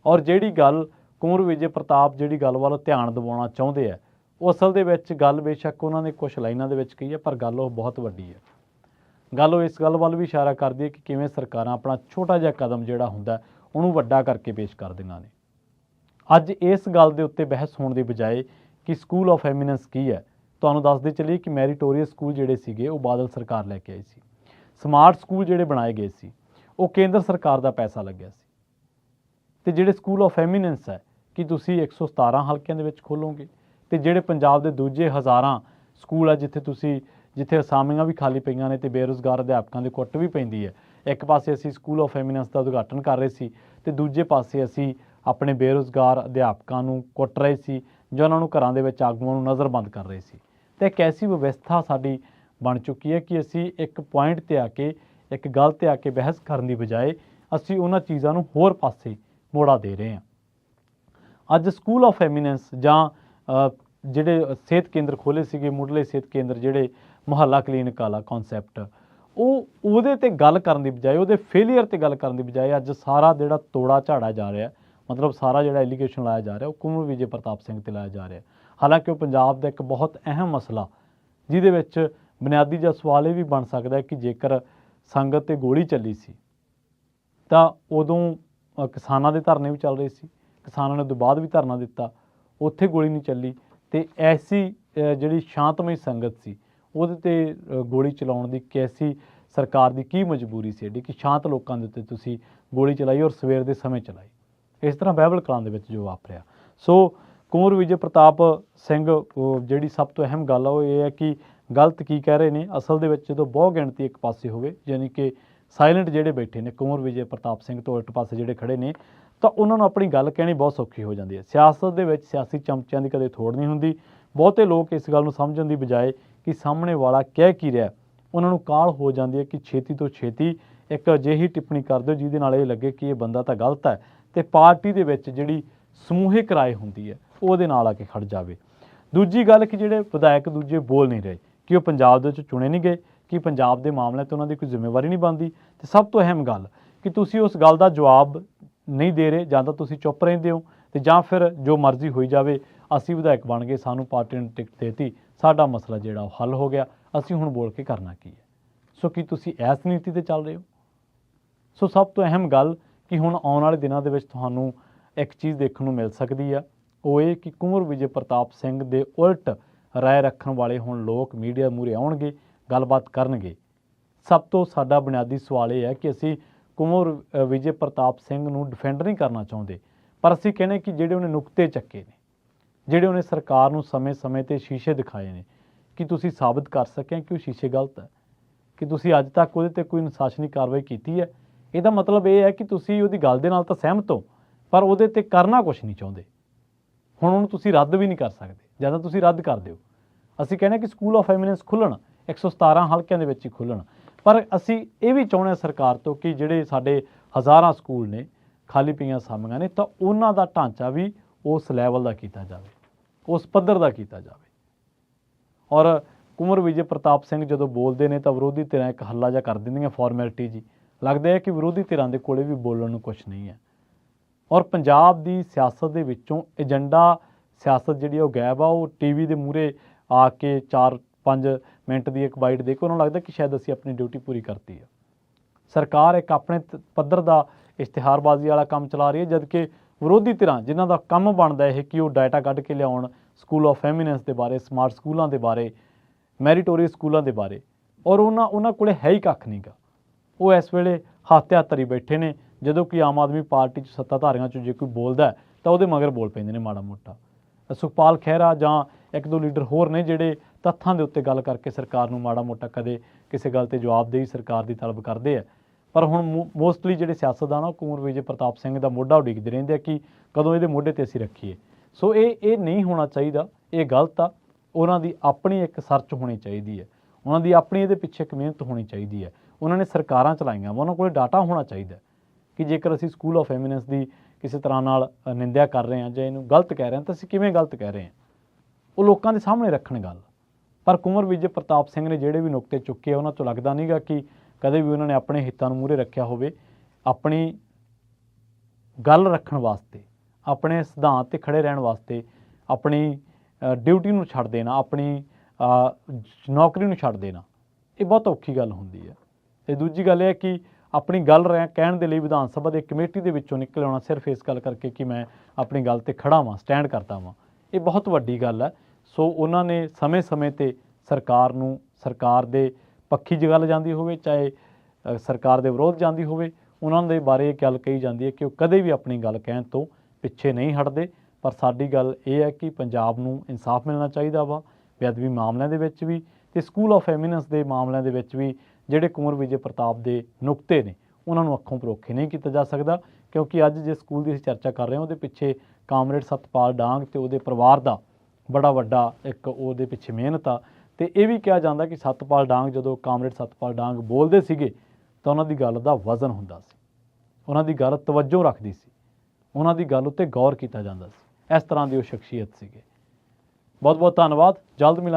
और ਜਿਹੜੀ ਗੱਲ कुंवर विजय प्रताप ਜਿਹੜੀ ਗੱਲ ਵੱਲ ਧਿਆਨ ਦਿਵਾਉਣਾ ਚਾਹੁੰਦੇ ਆ, ਉਹ ਅਸਲ ਦੇ ਵਿੱਚ ਗੱਲ ਬੇਸ਼ੱਕ ਉਹਨਾਂ ਨੇ ਕੁਛ ਲਾਈਨਾਂ ਦੇ ਵਿੱਚ ਕਹੀ ਹੈ, ਪਰ ਗੱਲ ਉਹ ਬਹੁਤ ਵੱਡੀ ਹੈ। ਗੱਲ ਉਹ ਇਸ ਗੱਲ ਵੱਲ ਵੀ ਇਸ਼ਾਰਾ ਕਰਦੀ ਹੈ ਕਿ ਕਿਵੇਂ ਸਰਕਾਰਾਂ ਆਪਣਾ ਛੋਟਾ ਜਿਹਾ ਕਦਮ ਜਿਹੜਾ ਹੁੰਦਾ ਉਹਨੂੰ ਵੱਡਾ ਕਰਕੇ ਪੇਸ਼ ਕਰਦੀਆਂ ਨੇ। ਅੱਜ ਇਸ ਗੱਲ ਦੇ ਉੱਤੇ ਬਹਿਸ ਹੋਣ ਦੀ ਬਜਾਏ ਕਿ ਸਕੂਲ ਆਫ ਐਮੀਨੈਂਸ ਕੀ ਹੈ, ਤੁਹਾਨੂੰ ਦੱਸਦੇ ਚੱਲੀਏ ਕਿ ਮੈਰੀਟੋਰੀਅਸ ਸਕੂਲ ਜਿਹੜੇ ਸੀਗੇ ਉਹ ਬਾਦਲ ਸਰਕਾਰ ਲੈ ਕੇ ਆਈ ਸੀ। ਸਮਾਰਟ ਸਕੂਲ ਜਿਹੜੇ ਬਣਾਏ ਗਏ ਸੀ ਉਹ ਕੇਂਦਰ ਸਰਕਾਰ ਦਾ ਪੈਸਾ ਲੱਗਿਆ ਸੀ। ਤੇ ਜਿਹੜੇ ਸਕੂਲ ਆਫ ਐਮੀਨੈਂਸ ਹੈ ਕਿ ਤੁਸੀਂ 117 ਹਲਕਿਆਂ ਦੇ ਵਿੱਚ ਖੋਲੋਗੇ, ਤੇ ਜਿਹੜੇ ਪੰਜਾਬ ਦੇ ਦੂਜੇ ਹਜ਼ਾਰਾਂ ਸਕੂਲ ਆ ਜਿੱਥੇ ਅਸਾਮੀਆਂ ਵੀ ਖਾਲੀ ਪਈਆਂ ਨੇ ਤੇ ਬੇਰੁਜ਼ਗਾਰ ਅਧਿਆਪਕਾਂ ਦੀ ਕੁੱਟ ਵੀ ਪੈਂਦੀ ਹੈ। ਇੱਕ ਪਾਸੇ ਅਸੀਂ ਸਕੂਲ ਆਫ ਐਮੀਨੈਂਸ ਦਾ ਉਦਘਾਟਨ ਕਰ ਰਹੇ ਸੀ ਤੇ ਦੂਜੇ ਪਾਸੇ ਅਸੀਂ ਆਪਣੇ ਬੇਰੁਜ਼ਗਾਰ ਅਧਿਆਪਕਾਂ ਨੂੰ ਕੁੱਟ ਰਹੇ ਸੀ ਜਾਂ ਉਹਨਾਂ ਨੂੰ ਘਰਾਂ ਦੇ ਵਿੱਚ ਆਗੂਆਂ ਨੂੰ ਨਜ਼ਰਬੰਦ ਕਰ ਰਹੇ ਸੀ। ਤੇ ਇੱਕ ਐਸੀ ਵਿਵਸਥਾ ਸਾਡੀ ਬਣ ਚੁੱਕੀ ਹੈ ਕਿ ਅਸੀਂ ਇੱਕ ਪੁਆਇੰਟ ਤੇ ਆ ਕੇ, ਇੱਕ ਗੱਲ ਤੇ ਆ ਕੇ ਬਹਿਸ ਕਰਨ ਦੀ ਬਜਾਏ ਅਸੀਂ ਉਹਨਾਂ ਚੀਜ਼ਾਂ ਨੂੰ ਹੋਰ ਪਾਸੇ ਮੋੜਾ ਦੇ ਰਹੇ ਹਾਂ। ਅੱਜ ਸਕੂਲ ਆਫ ਐਮੀਨੈਂਸ ਜਾਂ ਜਿਹੜੇ ਸਿਹਤ ਕੇਂਦਰ ਖੋਲ੍ਹੇ ਸੀਗੇ, ਮੁੱਢਲੇ ਸਿਹਤ ਕੇਂਦਰ ਜਿਹੜੇ ਮੁਹੱਲਾ ਕਲੀਨਿਕ ਵਾਲਾ ਕੌਨਸੈਪਟ, ਉਹਦੇ 'ਤੇ ਗੱਲ ਕਰਨ ਦੀ ਬਜਾਏ, ਉਹਦੇ ਫੇਲੀਅਰ 'ਤੇ ਗੱਲ ਕਰਨ ਦੀ ਬਜਾਏ ਅੱਜ ਸਾਰਾ ਜਿਹੜਾ ਤੋੜਾ ਝਾੜਿਆ ਜਾ ਰਿਹਾ, ਮਤਲਬ ਸਾਰਾ ਜਿਹੜਾ ਐਲੀਗੇਸ਼ਨ ਲਾਇਆ ਜਾ ਰਿਹਾ ਉਹ ਕੁੰਵਰ ਵਿਜੇ ਪ੍ਰਤਾਪ ਸਿੰਘ 'ਤੇ ਲਾਇਆ ਜਾ ਰਿਹਾ। ਹਾਲਾਂਕਿ ਉਹ ਪੰਜਾਬ ਦਾ ਇੱਕ ਬਹੁਤ ਅਹਿਮ ਮਸਲਾ, ਜਿਹਦੇ ਵਿੱਚ ਬੁਨਿਆਦੀ ਜਿਹਾ ਸਵਾਲ ਇਹ ਵੀ ਬਣ ਸਕਦਾ ਹੈ ਕਿ ਜੇਕਰ ਸੰਗਤ 'ਤੇ ਗੋਲੀ ਚੱਲੀ ਸੀ ਤਾਂ ਉਦੋਂ ਕਿਸਾਨਾਂ ਦੇ ਧਰਨੇ ਵੀ ਚੱਲ ਰਹੇ ਸੀ, ਕਿਸਾਨਾਂ ਨੇ ਉਦੋਂ ਬਾਅਦ ਵੀ ਧਰਨਾ ਦਿੱਤਾ, ਉੱਥੇ ਗੋਲੀ ਨਹੀਂ ਚੱਲੀ। ਤੇ ਐਸੀ ਜਿਹੜੀ ਸ਼ਾਂਤਮਈ ਸੰਗਤ ਸੀ ਉਹਦੇ 'ਤੇ ਗੋਲੀ ਚਲਾਉਣ ਦੀ ਕੈਸੀ ਸਰਕਾਰ ਦੀ ਕੀ ਮਜਬੂਰੀ ਸੀ ਐਡੀ ਕਿ ਸ਼ਾਂਤ ਲੋਕਾਂ ਦੇ ਉੱਤੇ ਤੁਸੀਂ ਗੋਲੀ ਚਲਾਈ ਔਰ ਸਵੇਰ ਦੇ ਸਮੇਂ ਚਲਾਈ। ਇਸ ਤਰ੍ਹਾਂ ਬਾਈਬਲ ਕਲਾਂ ਦੇ ਵਿੱਚ ਜੋ ਵਾਪਰਿਆ। ਸੋ ਕੁੰਵਰ ਵਿਜੇ ਪ੍ਰਤਾਪ ਸਿੰਘ ਜਿਹੜੀ ਸਭ ਤੋਂ ਅਹਿਮ ਗੱਲ ਆ ਉਹ ਇਹ ਹੈ ਕਿ ਗਲਤ ਕੀ ਕਹਿ ਰਹੇ ਨੇ। ਅਸਲ ਦੇ ਵਿੱਚ ਜਦੋਂ ਬਹੁ ਗਿਣਤੀ ਇੱਕ ਪਾਸੇ ਹੋਵੇ, ਯਾਨੀ ਕਿ ਸਾਇਲੈਂਟ ਜਿਹੜੇ ਬੈਠੇ ਨੇ ਕੁੰਵਰ ਵਿਜੇ ਪ੍ਰਤਾਪ ਸਿੰਘ ਤੋਂ ਉਲਟ ਪਾਸੇ ਜਿਹੜੇ ਖੜੇ ਨੇ, ਤਾਂ ਉਹਨਾਂ ਨੂੰ ਆਪਣੀ ਗੱਲ ਕਹਿਣੀ ਬਹੁਤ ਸੌਖੀ ਹੋ ਜਾਂਦੀ ਹੈ। ਸਿਆਸਤ ਦੇ ਵਿੱਚ ਸਿਆਸੀ ਚਮਚਿਆਂ ਦੀ ਕਦੇ ਥੋੜ ਨਹੀਂ ਹੁੰਦੀ। ਬਹੁਤੇ ਲੋਕ ਇਸ ਗੱਲ ਨੂੰ ਸਮਝਣ ਦੀ ਬਜਾਏ ਕਿ ਸਾਹਮਣੇ ਵਾਲਾ ਕਹਿ ਕੀ ਰਿਹਾ, ਉਹਨਾਂ ਨੂੰ ਕਾਹਲ ਹੋ ਜਾਂਦੀ ਹੈ ਕਿ ਛੇਤੀ ਤੋਂ ਛੇਤੀ ਇੱਕ ਅਜਿਹੀ ਟਿੱਪਣੀ ਕਰ ਦਿਓ ਜਿਹਦੇ ਨਾਲ ਇਹ ਲੱਗੇ ਕਿ ਇਹ ਬੰਦਾ ਤਾਂ ਗਲਤ ਹੈ ਤੇ ਪਾਰਟੀ ਦੇ ਵਿੱਚ ਜਿਹੜੀ ਸਮੂਹਿਕ ਰਾਏ ਹੁੰਦੀ ਹੈ ਉਹਦੇ ਨਾਲ ਆ ਕੇ ਖੜ ਜਾਵੇ। ਦੂਜੀ ਗੱਲ ਕਿ ਜਿਹੜੇ ਵਿਧਾਇਕ ਦੂਜੇ ਬੋਲ ਨਹੀਂ ਰਹੇ ਕਿ ਉਹ ਪੰਜਾਬ ਦੇ ਵਿੱਚ ਚੁਣੇ ਨਹੀਂ ਗਏ, ਕਿ ਪੰਜਾਬ ਦੇ ਮਾਮਲੇ 'ਤੇ ਉਹਨਾਂ ਦੀ ਕੋਈ ਜ਼ਿੰਮੇਵਾਰੀ ਨਹੀਂ ਬਣਦੀ। ਤੇ ਸਭ ਤੋਂ ਅਹਿਮ ਗੱਲ ਕਿ ਤੁਸੀਂ ਉਸ ਗੱਲ ਦਾ ਜਵਾਬ ਨਹੀਂ ਦੇ ਰਹੇ, ਜਾਂ ਤਾਂ ਤੁਸੀਂ ਚੁੱਪ ਰਹਿੰਦੇ ਹੋ ਤੇ ਜਾਂ ਫਿਰ ਜੋ ਮਰਜ਼ੀ ਹੋਈ ਜਾਵੇ, ਅਸੀਂ ਵਿਧਾਇਕ ਬਣ ਗਏ, ਸਾਨੂੰ ਪਾਰਟੀ ਨੇ ਟਿਕਟ ਦੇਤੀ, ਸਾਡਾ ਮਸਲਾ ਜਿਹੜਾ ਉਹ ਹੱਲ ਹੋ ਗਿਆ, ਅਸੀਂ ਹੁਣ ਬੋਲ ਕੇ ਕਰਨਾ ਕੀ ਹੈ। ਸੋ ਕੀ ਤੁਸੀਂ ਇਸ ਨੀਤੀ 'ਤੇ ਚੱਲ ਰਹੇ ਹੋ? ਸੋ ਸਭ ਤੋਂ ਅਹਿਮ ਗੱਲ ਕਿ ਹੁਣ ਆਉਣ ਵਾਲੇ ਦਿਨਾਂ ਦੇ ਵਿੱਚ ਤੁਹਾਨੂੰ ਇੱਕ ਚੀਜ਼ ਦੇਖਣ ਨੂੰ ਮਿਲ ਸਕਦੀ ਆ, ਉਹ ਇਹ ਕਿ ਕੁੰਵਰ ਵਿਜੇ ਪ੍ਰਤਾਪ ਸਿੰਘ ਦੇ ਉਲਟ ਰਾਏ ਰੱਖਣ ਵਾਲੇ ਹੁਣ ਲੋਕ ਮੀਡੀਆ ਮੂਹਰੇ ਆਉਣਗੇ, ਗੱਲਬਾਤ ਕਰਨਗੇ। ਸਭ ਤੋਂ ਸਾਡਾ ਬੁਨਿਆਦੀ ਸਵਾਲ ਇਹ ਹੈ ਕਿ ਅਸੀਂ ਕੁੰਵਰ ਵਿਜੇ ਪ੍ਰਤਾਪ ਸਿੰਘ ਨੂੰ ਡਿਫੈਂਡ ਨਹੀਂ ਕਰਨਾ ਚਾਹੁੰਦੇ, ਪਰ ਅਸੀਂ ਕਹਿੰਦੇ ਕਿ ਜਿਹੜੇ ਉਹਨੇ ਨੁਕਤੇ ਚੱਕੇ ਨੇ, ਜਿਹੜੇ ਉਹਨੇ ਸਰਕਾਰ ਨੂੰ ਸਮੇਂ-ਸਮੇਂ 'ਤੇ ਸ਼ੀਸ਼ੇ ਦਿਖਾਏ ਨੇ, ਕਿ ਤੁਸੀਂ ਸਾਬਤ ਕਰ ਸਕਿਆ ਕਿ ਉਹ ਸ਼ੀਸ਼ੇ ਗਲਤ ਹੈ, ਕਿ ਤੁਸੀਂ ਅੱਜ ਤੱਕ ਉਹਦੇ 'ਤੇ ਕੋਈ ਅਨੁਸ਼ਾਸਨੀ ਕਾਰਵਾਈ ਕੀਤੀ ਹੈ। ਇਹਦਾ ਮਤਲਬ ਇਹ ਹੈ ਕਿ ਤੁਸੀਂ ਉਹਦੀ ਗੱਲ ਦੇ ਨਾਲ ਤਾਂ ਸਹਿਮਤ ਹੋ, ਪਰ ਉਹਦੇ 'ਤੇ ਕਰਨਾ ਕੁਛ ਨਹੀਂ ਚਾਹੁੰਦੇ। ਹੁਣ ਉਹਨੂੰ ਤੁਸੀਂ ਰੱਦ ਵੀ ਨਹੀਂ ਕਰ ਸਕਦੇ, ਜਾਂ ਤਾਂ ਤੁਸੀਂ ਰੱਦ ਕਰ ਦਿਓ। ਅਸੀਂ ਕਹਿੰਦੇ ਕਿ ਸਕੂਲ ਆਫ ਐਮੀਨੈਂਸ ਖੁੱਲ੍ਹਣ, 117 ਹਲਕਿਆਂ ਦੇ ਵਿੱਚ ਹੀ ਖੁੱਲ੍ਹਣ, ਪਰ ਅਸੀਂ ਇਹ ਵੀ ਚਾਹੁੰਦੇ ਹਾਂ ਸਰਕਾਰ ਤੋਂ ਕਿ ਜਿਹੜੇ ਸਾਡੇ ਹਜ਼ਾਰਾਂ ਸਕੂਲ ਨੇ, ਖਾਲੀ ਪਈਆਂ ਅਸਾਮੀਆਂ ਨੇ, ਤਾਂ ਉਹਨਾਂ ਦਾ ਢਾਂਚਾ ਵੀ ਉਸ ਲੈਵਲ ਦਾ ਕੀਤਾ ਜਾਵੇ, ਉਸ ਪੱਧਰ ਦਾ ਕੀਤਾ ਜਾਵੇ। ਔਰ ਕੁੰਵਰ ਵਿਜੇ ਪ੍ਰਤਾਪ ਸਿੰਘ ਜਦੋਂ ਬੋਲਦੇ ਨੇ ਤਾਂ ਵਿਰੋਧੀ ਧਿਰਾਂ ਇੱਕ ਹੱਲਾ ਜਿਹਾ ਕਰ ਦਿੰਦੀਆਂ, ਫਾਰਮੈਲਿਟੀ ਜੀ। ਲੱਗਦਾ ਹੈ ਕਿ ਵਿਰੋਧੀ ਧਿਰਾਂ ਦੇ ਕੋਲੇ ਵੀ ਬੋਲਣ ਨੂੰ ਕੁਛ ਨਹੀਂ ਹੈ। ਔਰ ਪੰਜਾਬ ਦੀ ਸਿਆਸਤ ਦੇ ਵਿੱਚੋਂ ਏਜੰਡਾ ਸਿਆਸਤ ਜਿਹੜੀ ਉਹ ਗਾਇਬ ਆ। ਉਹ ਟੀਵੀ ਦੇ ਮੂਹਰੇ ਆ ਕੇ 4-5 ਮਿੰਟ ਦੀ ਇੱਕ ਬਾਈਟ ਦੇ ਕੇ ਉਹਨਾਂ ਨੂੰ ਲੱਗਦਾ ਕਿ ਸ਼ਾਇਦ ਅਸੀਂ ਆਪਣੀ ਡਿਊਟੀ ਪੂਰੀ ਕਰਤੀ ਹੈ। ਸਰਕਾਰ ਇੱਕ ਆਪਣੇ ਪੱਧਰ ਦਾ ਇਸ਼ਤਿਹਾਰਬਾਜ਼ੀ ਵਾਲਾ ਕੰਮ ਚਲਾ ਰਹੀ ਹੈ, ਜਦਕਿ ਵਿਰੋਧੀ ਧਿਰਾਂ ਜਿਨ੍ਹਾਂ ਦਾ ਕੰਮ ਬਣਦਾ ਇਹ ਕਿ ਉਹ ਡਾਟਾ ਕੱਢ ਕੇ ਲਿਆਉਣ ਸਕੂਲ ਆਫ ਐਮੀਨੈਂਸ ਦੇ ਬਾਰੇ, ਸਮਾਰਟ ਸਕੂਲਾਂ ਦੇ ਬਾਰੇ, ਮੈਰੀਟੋਰੀਅਸ ਸਕੂਲਾਂ ਦੇ ਬਾਰੇ, ਔਰ ਉਹਨਾਂ ਕੋਲੇ ਹੈ ਹੀ ਕੱਖ ਨਹੀਂ ਗਾ। ਉਹ ਇਸ ਵੇਲੇ ਹੱਥ ਤੇ ਹੱਥ ਧਰੀ ਬੈਠੇ ਨੇ, ਜਦੋਂ ਕਿ ਆਮ ਆਦਮੀ ਪਾਰਟੀ 'ਚ ਸੱਤਾਧਾਰੀਆਂ 'ਚੋਂ ਜੇ ਕੋਈ ਬੋਲਦਾ ਤਾਂ ਉਹਦੇ ਮਗਰ ਬੋਲ ਪੈਂਦੇ ਨੇ ਮਾੜਾ ਮੋਟਾ। ਸੁਖਪਾਲ ਖਹਿਰਾ ਜਾਂ ਇੱਕ ਦੋ ਲੀਡਰ ਹੋਰ ਨੇ ਜਿਹੜੇ ਤੱਥਾਂ ਦੇ ਉੱਤੇ ਗੱਲ ਕਰਕੇ ਸਰਕਾਰ ਨੂੰ ਮਾੜਾ ਮੋਟਾ ਕਦੇ ਕਿਸੇ ਗੱਲ 'ਤੇ ਜਵਾਬਦੇਹੀ ਸਰਕਾਰ ਦੀ ਤਲਬ ਕਰਦੇ ਆ। ਪਰ ਹੁਣ ਮੋਸਟਲੀ ਜਿਹੜੇ ਸਿਆਸਤਦਾਨ ਆ ਉਹ ਕੁੰਵਰ ਵਿਜੇ ਪ੍ਰਤਾਪ ਸਿੰਘ ਦਾ ਮੋਢਾ ਉਡੀਕਦੇ ਰਹਿੰਦੇ ਆ ਕਿ ਕਦੋਂ ਇਹਦੇ ਮੋਢੇ 'ਤੇ ਅਸੀਂ ਰੱਖੀਏ। ਸੋ ਇਹ ਨਹੀਂ ਹੋਣਾ ਚਾਹੀਦਾ, ਇਹ ਗਲਤ ਆ। ਉਹਨਾਂ ਦੀ ਆਪਣੀ ਇੱਕ ਸਰਚ ਹੋਣੀ ਚਾਹੀਦੀ ਹੈ, ਉਹਨਾਂ ਦੀ ਆਪਣੀ ਇਹਦੇ ਪਿੱਛੇ ਇੱਕ ਮਿਹਨਤ ਹੋਣੀ ਚਾਹੀਦੀ ਹੈ। ਉਹਨਾਂ ਨੇ ਸਰਕਾਰਾਂ ਚਲਾਈਆਂ ਵਾ, ਉਹਨਾਂ ਕੋਲ ਡਾਟਾ ਹੋਣਾ ਚਾਹੀਦਾ ਕਿ ਜੇਕਰ ਅਸੀਂ ਸਕੂਲ ਆਫ ਐਮੀਨੈਂਸ ਦੀ ਕਿਸੇ ਤਰ੍ਹਾਂ ਨਾਲ ਨਿੰਦਿਆ ਕਰ ਰਹੇ ਹਾਂ ਜਾਂ ਇਹਨੂੰ ਗਲਤ ਕਹਿ ਰਹੇ ਹਾਂ ਤਾਂ ਅਸੀਂ ਕਿਵੇਂ ਗਲਤ ਕਹਿ ਰਹੇ ਹਾਂ, ਉਹ ਲੋਕਾਂ ਦੇ ਸਾਹਮਣੇ ਰੱਖਣ ਗੱਲ। ਪਰ ਕੁੰਵਰ ਵਿਜੇ ਪ੍ਰਤਾਪ ਸਿੰਘ ਨੇ ਜਿਹੜੇ ਵੀ ਨੁਕਤੇ ਚੁੱਕੇ ਉਹਨਾਂ ਤੋਂ ਲੱਗਦਾ ਨਹੀਂਗਾ ਕਿ ਕਦੇ ਵੀ ਉਹਨਾਂ ਨੇ ਆਪਣੇ ਹਿੱਤਾਂ ਨੂੰ ਮੂਹਰੇ ਰੱਖਿਆ ਹੋਵੇ। ਆਪਣੀ ਗੱਲ ਰੱਖਣ ਵਾਸਤੇ, ਆਪਣੇ ਸਿਧਾਂਤ 'ਤੇ ਖੜੇ ਰਹਿਣ ਵਾਸਤੇ ਆਪਣੀ ਡਿਊਟੀ ਨੂੰ ਛੱਡ ਦੇਣਾ, ਆਪਣੀ ਨੌਕਰੀ ਨੂੰ ਛੱਡ ਦੇਣਾ, ਇਹ ਬਹੁਤ ਔਖੀ ਗੱਲ ਹੁੰਦੀ ਹੈ। ਅਤੇ ਦੂਜੀ ਗੱਲ ਇਹ ਹੈ ਕਿ ਆਪਣੀ ਗੱਲ ਕਹਿਣ ਦੇ ਲਈ ਵਿਧਾਨ ਸਭਾ ਦੇ ਕਮੇਟੀ ਦੇ ਵਿੱਚੋਂ ਨਿਕਲ ਆਉਣਾ ਸਿਰਫ ਇਸ ਗੱਲ ਕਰਕੇ ਕਿ ਮੈਂ ਆਪਣੀ ਗੱਲ 'ਤੇ ਖੜ੍ਹਾ ਵਾਂ, ਸਟੈਂਡ ਕਰਦਾ ਵਾਂ, ਇਹ ਬਹੁਤ ਵੱਡੀ ਗੱਲ ਹੈ। ਸੋ ਉਹਨਾਂ ਨੇ ਸਮੇਂ-ਸਮੇਂ 'ਤੇ ਸਰਕਾਰ ਨੂੰ, ਸਰਕਾਰ ਦੇ ਪੱਖੀ 'ਚ ਗੱਲ ਜਾਂਦੀ ਹੋਵੇ, ਚਾਹੇ ਸਰਕਾਰ ਦੇ ਵਿਰੋਧ ਜਾਂਦੀ ਹੋਵੇ, ਉਹਨਾਂ ਦੇ ਬਾਰੇ ਇਹ ਗੱਲ ਕਹੀ ਜਾਂਦੀ ਹੈ ਕਿ ਉਹ ਕਦੇ ਵੀ ਆਪਣੀ ਗੱਲ ਕਹਿਣ ਤੋਂ ਪਿੱਛੇ ਨਹੀਂ ਹਟਦੇ। ਪਰ ਸਾਡੀ ਗੱਲ ਇਹ ਹੈ ਕਿ ਪੰਜਾਬ ਨੂੰ ਇਨਸਾਫ ਮਿਲਣਾ ਚਾਹੀਦਾ ਵਾ, ਬੇਅਦਬੀ ਮਾਮਲਿਆਂ ਦੇ ਵਿੱਚ ਵੀ ਅਤੇ ਸਕੂਲ ਆਫ ਐਮੀਨੈਂਸ ਦੇ ਮਾਮਲਿਆਂ ਦੇ ਵਿੱਚ ਵੀ ਜਿਹੜੇ ਕੁੰਵਰ ਵਿਜੇ ਪ੍ਰਤਾਪ ਦੇ ਨੁਕਤੇ ਨੇ ਉਹਨਾਂ ਨੂੰ ਅੱਖੋਂ ਪਰੋਖੇ ਨਹੀਂ ਕੀਤਾ ਜਾ ਸਕਦਾ, ਕਿਉਂਕਿ ਅੱਜ ਜਿਸ ਸਕੂਲ ਦੀ ਅਸੀਂ ਚਰਚਾ ਕਰ ਰਹੇ ਹਾਂ ਉਹਦੇ ਪਿੱਛੇ ਕਾਮਰੇਡ ਸਤਪਾਲ ਡਾਂਗ ਅਤੇ ਉਹਦੇ ਪਰਿਵਾਰ ਦਾ ਬੜਾ ਵੱਡਾ ਇੱਕ ਉਹਦੇ ਪਿੱਛੇ ਮਿਹਨਤ ਆ। ਅਤੇ ਇਹ ਵੀ ਕਿਹਾ ਜਾਂਦਾ ਕਿ ਸਤਪਾਲ ਡਾਂਗ, ਜਦੋਂ ਕਾਮਰੇਡ ਸਤਪਾਲ ਡਾਂਗ ਬੋਲਦੇ ਸੀਗੇ ਤਾਂ ਉਹਨਾਂ ਦੀ ਗੱਲ ਦਾ ਵਜ਼ਨ ਹੁੰਦਾ ਸੀ, ਉਹਨਾਂ ਦੀ ਗੱਲ ਤਵੱਜੋ ਰੱਖਦੀ ਸੀ, ਉਹਨਾਂ ਦੀ ਗੱਲ ਉੱਤੇ ਗੌਰ ਕੀਤਾ ਜਾਂਦਾ ਸੀ। ਇਸ ਤਰ੍ਹਾਂ ਦੀ ਉਹ ਸ਼ਖਸੀਅਤ ਸੀਗੇ। ਬਹੁਤ ਬਹੁਤ ਧੰਨਵਾਦ। ਜਲਦ ਮਿਲਾਂਗੇ।